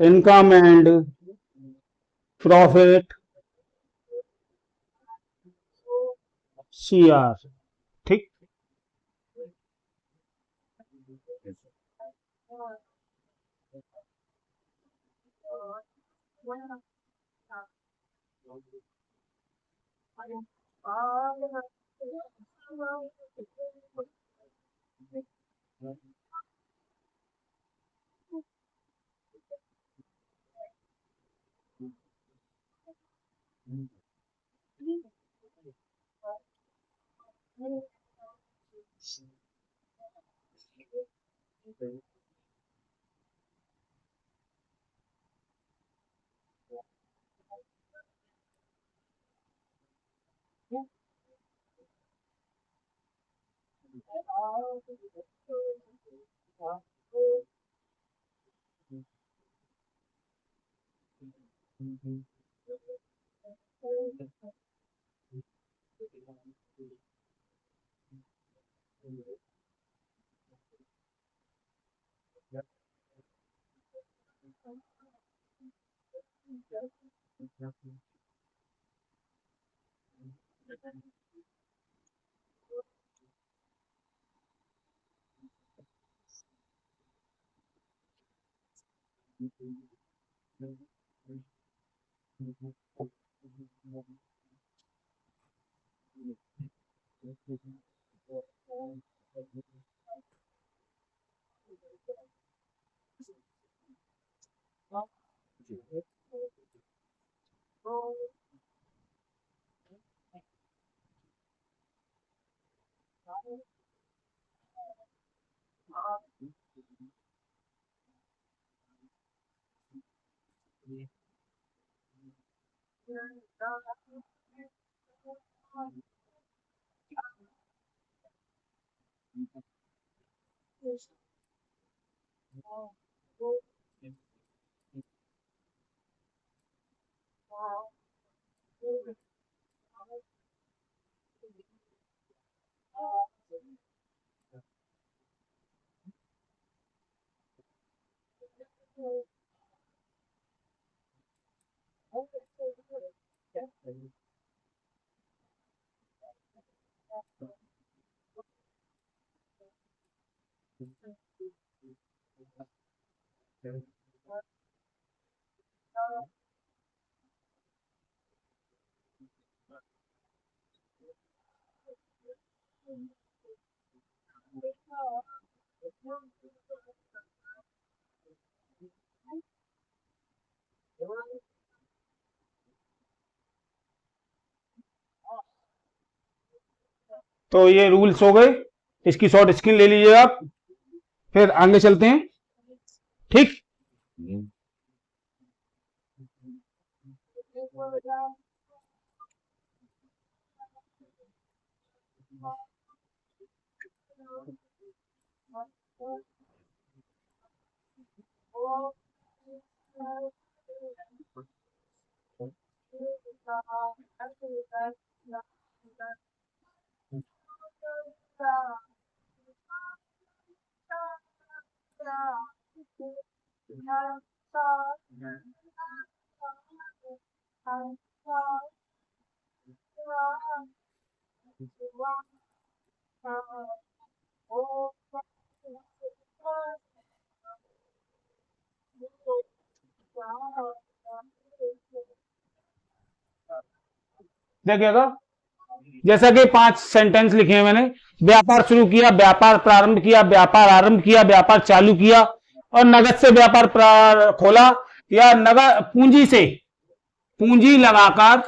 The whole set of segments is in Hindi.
Income and profit CR। ठीक। तो ये रूल्स हो गए, इसकी शॉर्ट स्क्रीन ले लीजिए आप, फिर आगे चलते हैं। ठीक। देखिएगा, जैसा कि 5 सेंटेंस लिखे हैं मैंने। व्यापार शुरू किया, व्यापार प्रारंभ किया, व्यापार आरंभ किया, व्यापार चालू किया, और नगद से व्यापार खोला, या नगद पूंजी से पूंजी लगाकर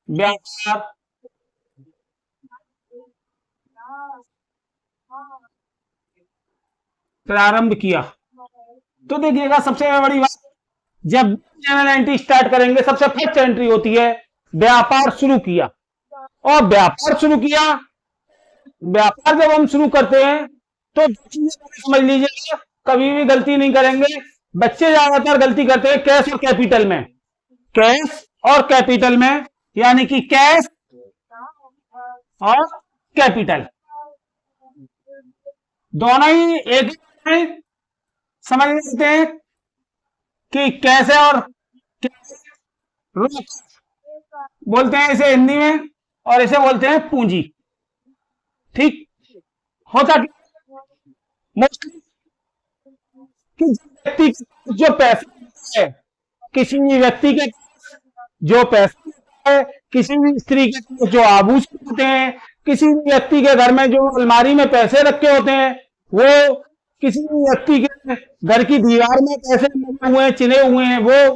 व्यापार प्रारंभ किया। तो देखिएगा, सबसे बड़ी बात, जब जर्नल एंट्री स्टार्ट करेंगे, सबसे फर्स्ट एंट्री होती है व्यापार शुरू किया। और व्यापार शुरू किया, व्यापार जब हम शुरू करते हैं तो समझ लीजिए कभी भी गलती नहीं करेंगे। बच्चे ज्यादातर गलती करते हैं कैश और कैपिटल में, कैश और कैपिटल में, यानी कि कैश और कैपिटल। दोनों ही एक ही हैं। समझ लेते हैं कि कैसे और रोक बोलते हैं इसे हिंदी में, और इसे बोलते हैं पूंजी। ठीक होता मोस्टली कि व्यक्ति जो पैसा है, किसी भी व्यक्ति के जो पैसा है, किसी भी स्त्री के पास जो आभूषण होते हैं, किसी भी व्यक्ति के घर में जो अलमारी में पैसे रखे होते हैं, वो किसी भी व्यक्ति के घर की दीवार में पैसे लगे हुए हैं, चिने हुए हैं, वो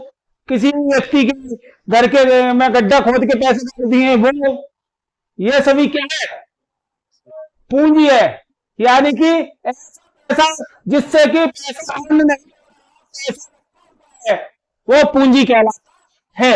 किसी भी व्यक्ति के घर के में गड्ढा खोद के पैसे कर दिए हैं, वो ये सभी क्या है? पूंजी है। यानी कि ऐसा जिससे कि पैसा अर्न नहीं है, वो पूंजी कहलाता है।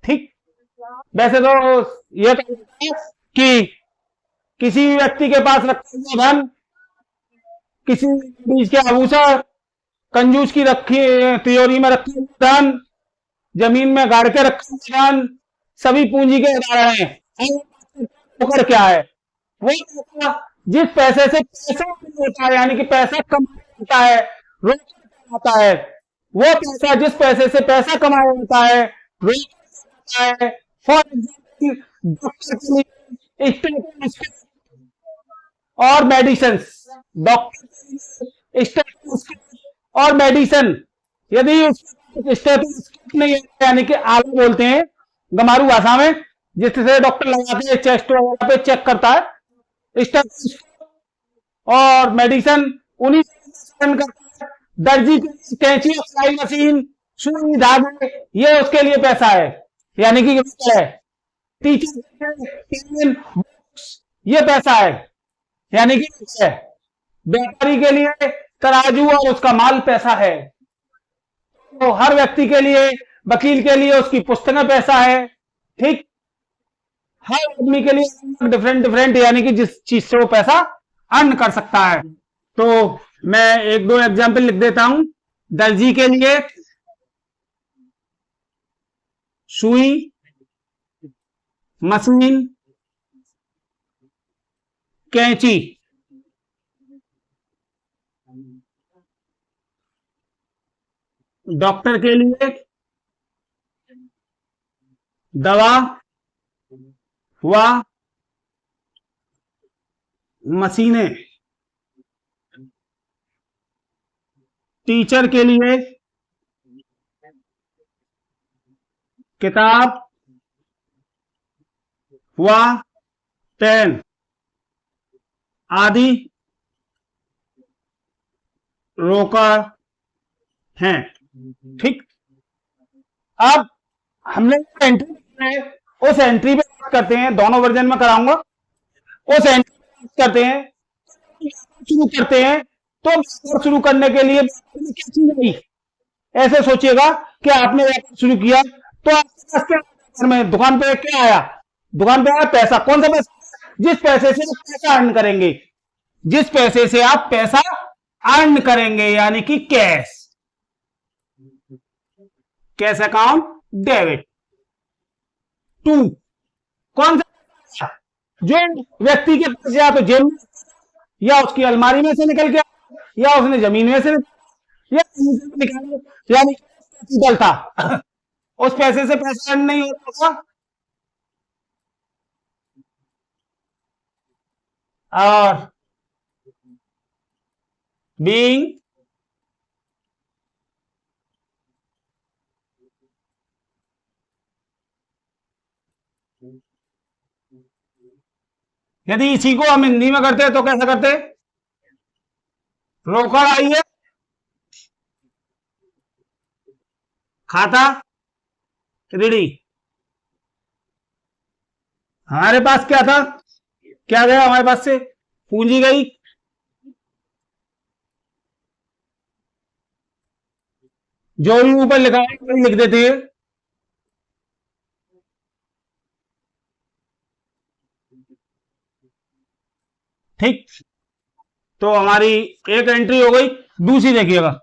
ठीक, वैसे तो ये कि किसी भी व्यक्ति के पास रखा हुआ धन, किसी बीज के आभूषण, कंजूस की रखी तिजोरी में रखी हुई धन, जमीन में गाड़ के रखा हुआ धन, सभी पूंजी के उदाहरण हैं। ब्रोकर क्या है? वो पैसा जिस पैसे से पैसा होता है, यानी कि पैसा कमाया होता है, रोज आता है, वो पैसा जिस पैसे से पैसा कमाया होता है, रोज आता है। फॉर एग्जाम्पल डॉक्टर के लिए स्टेटस और मेडिसिन, डॉक्टर स्टेटस और मेडिसिन, यदि स्टेटस नहीं है, यानी कि आलू बोलते हैं गमारू भाषा में, जिससे डॉक्टर लगाते हैं चेस्ट वगैरह पे चेक करता है, स्टेटस और मेडिसिन उन्हीं से करता है। दर्जी कैंची, सिलाई मशीन, सुई धागे, ये उसके लिए पैसा है, यानी कि है। टीचर ये पैसा है, यानी कि है। व्यापारी के लिए तराजू और उसका माल पैसा है। तो हर व्यक्ति के लिए, वकील के लिए उसकी पुस्तकें पैसा है। ठीक, हर आदमी के लिए डिफरेंट डिफरेंट, यानी कि जिस चीज से वो पैसा अर्न कर सकता है। तो मैं एक दो एग्जाम्पल लिख देता हूं। दर्जी के लिए सुई, मशीन, कैंची। डॉक्टर के लिए दवा व मशीनें। टीचर के लिए किताब व पेन आदि रोकर हैं। ठीक, अब हमने एंट्री है, उस एंट्री पे बात करते हैं। दोनों वर्जन में कराऊंगा। उस एंट्री करते हैं, शुरू करते हैं। तो शुरू करने के लिए क्या चीज आई? ऐसे सोचिएगा कि आपने व्यापार शुरू किया, तो आपके पास क्या घर में दुकान पे क्या आया? दुकान पे आया पैसा। कौन सा पैसा? जिस पैसे से आप पैसा अर्न करेंगे, जिस पैसे से आप पैसा अर्न करेंगे, यानी कि cash, cash account debit. Two, कौन सा? जो व्यक्ति के पास या तो जेब में, या उसकी अलमारी में से निकल के, या उसने जमीन में से या निकाले, यानी कैपिटल था। उस पैसे से पैसा अर्न नहीं होता था। और बीइंग यदि इसी को हम हिंदी में करते तो कैसे करते? रोकड़ आई है, खाता रेडी। हमारे पास क्या था? क्या गया हमारे पास से? पूंजी गई। जो भी ऊपर लिखा है वही लिख देते हैं। ठीक, तो हमारी एक एंट्री हो गई। दूसरी देखिएगा,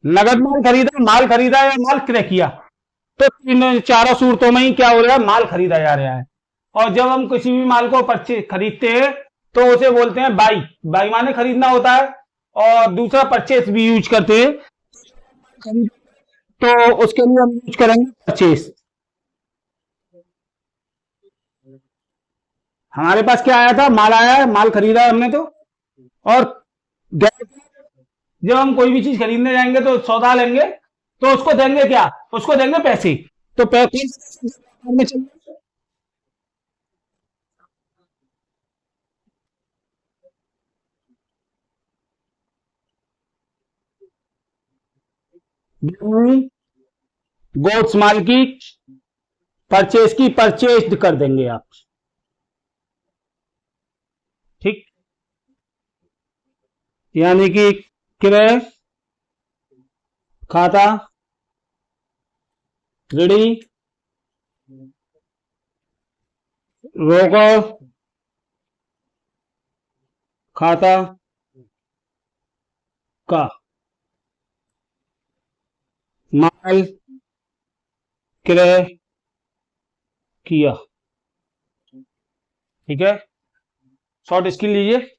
नगद माल खरीदा, माल खरीदा या माल क्रय किया, तो इन चारों सूरतों में ही क्या हो रहा है, माल खरीदा जा रहा है। और जब हम किसी भी माल को परचेज खरीदते हैं तो उसे बोलते हैं बाई, बाई माने खरीदना होता है। और दूसरा परचेस भी यूज करते हैं, तो उसके लिए हम यूज करेंगे परचेस। हमारे पास क्या आया था, माल आया है, माल खरीदा है हमने तो। और जब हम कोई भी चीज खरीदने जाएंगे तो सौदा लेंगे, तो उसको देंगे क्या, उसको देंगे पैसे। तो पैसे में गोड्स माल की परचेज की परचेज कर देंगे आप। ठीक, यानी कि क्रय खाता, ऋणी, रोकड़ खाता का माल क्रय किया। ठीक है, शॉर्ट स्किल लीजिए।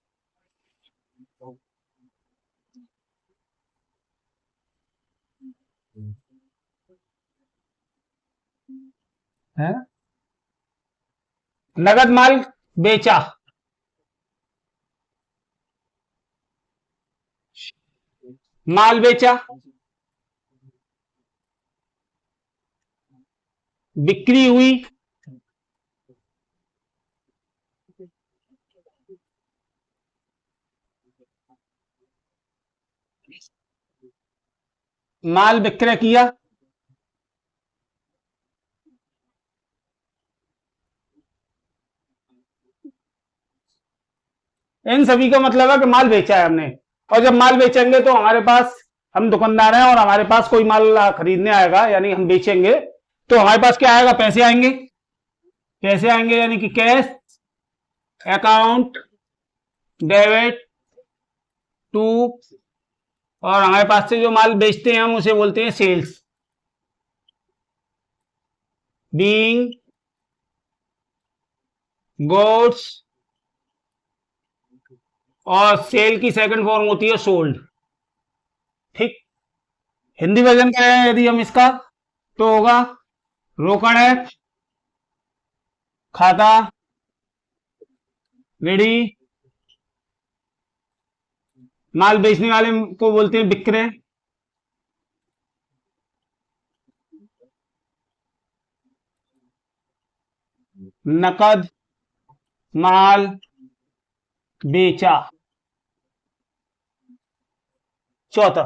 है, नगद माल बेचा, माल बेचा, बिक्री हुई, माल विक्रय किया। इन सभी का मतलब है कि माल बेचा है हमने। और जब माल बेचेंगे तो हमारे पास, हम दुकानदार हैं और हमारे पास कोई माल खरीदने आएगा, यानी हम बेचेंगे, तो हमारे पास क्या आएगा, पैसे आएंगे। पैसे आएंगे यानी कि कैश अकाउंट डेबिट टू, और हमारे पास से जो माल बेचते हैं हम उसे बोलते हैं सेल्स, बीइंग गुड्स, और सेल की सेकंड फॉर्म होती है सोल्ड। ठीक, हिंदी वर्जन क्या है यदि हम इसका, तो होगा रोकड़ है, खाता, रेडी, माल बेचने वाले को बोलते हैं विक्रय, नकद माल बेचा। चौथा,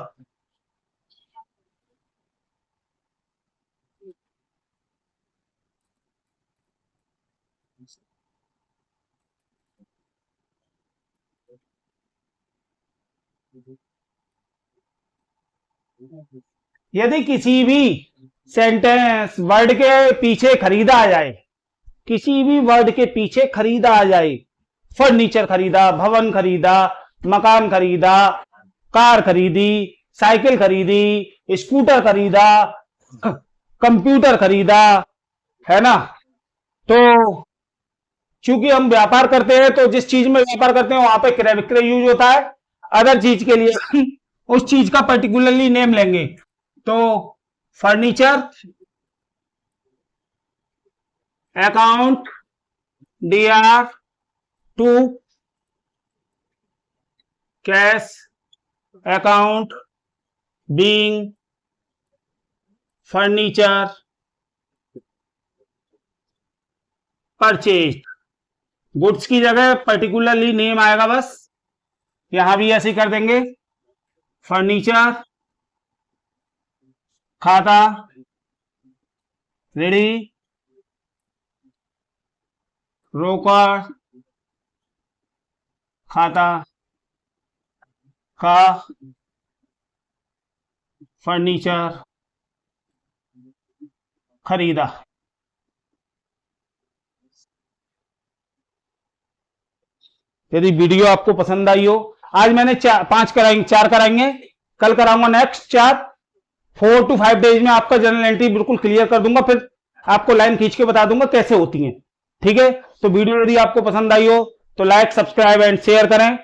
यदि किसी भी सेंटेंस वर्ड के पीछे खरीदा आ जाए, किसी भी वर्ड के पीछे खरीदा आ जाए, फर्नीचर खरीदा, भवन खरीदा, मकान खरीदा, कार खरीदी, साइकिल खरीदी, स्कूटर खरीदा, कंप्यूटर खरीदा, है ना, तो चूंकि हम व्यापार करते हैं तो जिस चीज में व्यापार करते हैं वहां पे क्रय विक्रय यूज होता है। अदर चीज के लिए हम उस चीज का पर्टिकुलरली नेम लेंगे। तो furniture account DR2, cash account being furniture purchase. Goods की जगह पर्टिकुलरली नेम आएगा, बस यहां भी ऐसे ही कर देंगे। फर्नीचर, खाता, रेडी, रोकड़, खाता का, फर्नीचर, खरीदा। यदि वीडियो आपको पसंद आई हो, आज मैंने 4 कराएंगे, कल कराऊंगा नेक्स्ट 4। 4 to 5 डेज में आपका जनरल एंट्री बिल्कुल क्लियर कर दूंगा, फिर आपको लाइन खींच के बता दूंगा कैसे होती है। ठीक है, तो वीडियो यदि आपको पसंद आई हो तो लाइक, सब्सक्राइब एंड शेयर करें।